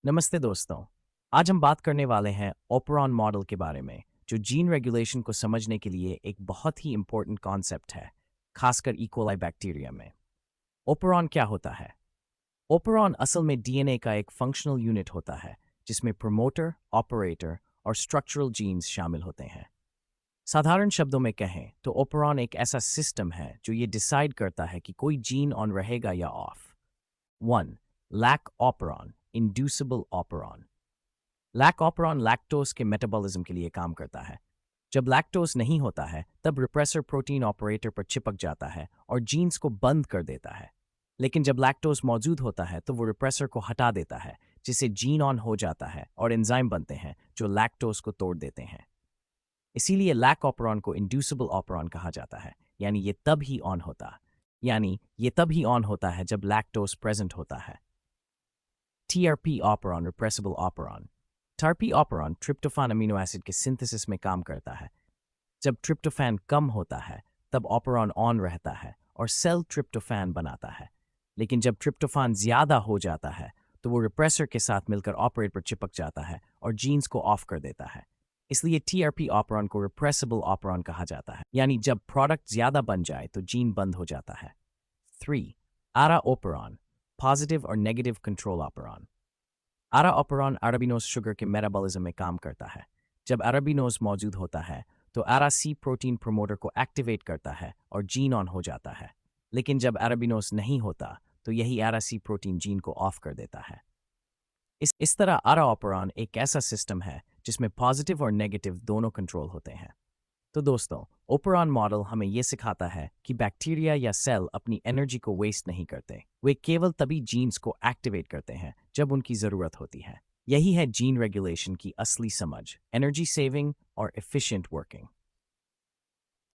नमस्ते दोस्तों। आज हम बात करने वाले हैं ओपेरॉन मॉडल के बारे में, जो जीन रेगुलेशन को समझने के लिए एक बहुत ही इंपॉर्टेंट कॉन्सेप्ट है, खासकर इकोलाई बैक्टीरिया में। ओपेरॉन क्या होता है? ओपेरॉन असल में डीएनए का एक फंक्शनल यूनिट होता है, जिसमें प्रमोटर, ऑपरेटर और स्ट्रक्चरल जीन्स शामिल होते हैं। साधारण शब्दों में कहें तो ओपेरॉन एक ऐसा सिस्टम है जो ये डिसाइड करता है कि कोई जीन ऑन रहेगा या off. 1. Lac operon, inducible operon. Lac operon lactose के मेटाबॉलिज्म के लिए काम करता है। जब लैक्टोज नहीं होता है तब रिप्रेसर प्रोटीन ऑपरेटर पर चिपक जाता है और जीन्स को बंद कर देता है। लेकिन जब लैक्टोज मौजूद होता है तो वो रिप्रेसर को हटा देता है, जिससे जीन ऑन हो जाता है और एंजाइम बनते हैं जो लैक्टोज को तोड़ देते हैं। इसीलिए लैक ऑपरॉन को इंड्यूसिबल ऑपरॉन कहा जाता है, यानी ये तब ही ऑन होता है जब लैक्टोज प्रेजेंट होता है। TRP operon, repressible operon. Terpy operon tryptophan amino acid के सिंथेसिस में काम करता है। जब ट्रिप्टोफैन कम होता है तब ऑपरॉन ऑन रहता है और सेल ट्रिप्टोफैन बनाता है। लेकिन जब ट्रिप्टोफान ज्यादा हो जाता है तो वो रिप्रेसर के साथ मिलकर ऑपरेट पर चिपक जाता है और जीन्स को ऑफ कर देता है। इसलिए टीआरपी ऑपरॉन को रिप्रेसिबल ऑपरॉन कहा जाता है, यानी जब प्रोडक्ट ज्यादा बन जाए तो जीन बंद हो जाता है। 3. आरा ओपेरॉन, पॉजिटिव और नेगेटिव कंट्रोल ऑपरॉन। आरा ऑपरॉन अरबिनोज शुगर के मेटाबॉलिज्म में काम करता है। जब अरबिनोज मौजूद होता है तो आरा सी प्रोटीन प्रमोटर को एक्टिवेट करता है और जीन ऑन हो जाता है। लेकिन जब अरबिनोज नहीं होता तो यही आरा सी प्रोटीन जीन को ऑफ कर देता है। इस तरह आरा ऑपरॉन एक ऐसा सिस्टम है जिसमें पॉजिटिव और नेगेटिव दोनों कंट्रोल होते हैं। तो दोस्तों, ओपेरॉन मॉडल हमें यह सिखाता है कि बैक्टीरिया या सेल अपनी एनर्जी को वेस्ट नहीं करते। वे केवल तभी जीन्स को एक्टिवेट करते हैं जब उनकी जरूरत होती है। यही है जीन रेगुलेशन की असली समझ, एनर्जी सेविंग और एफिशिएंट वर्किंग।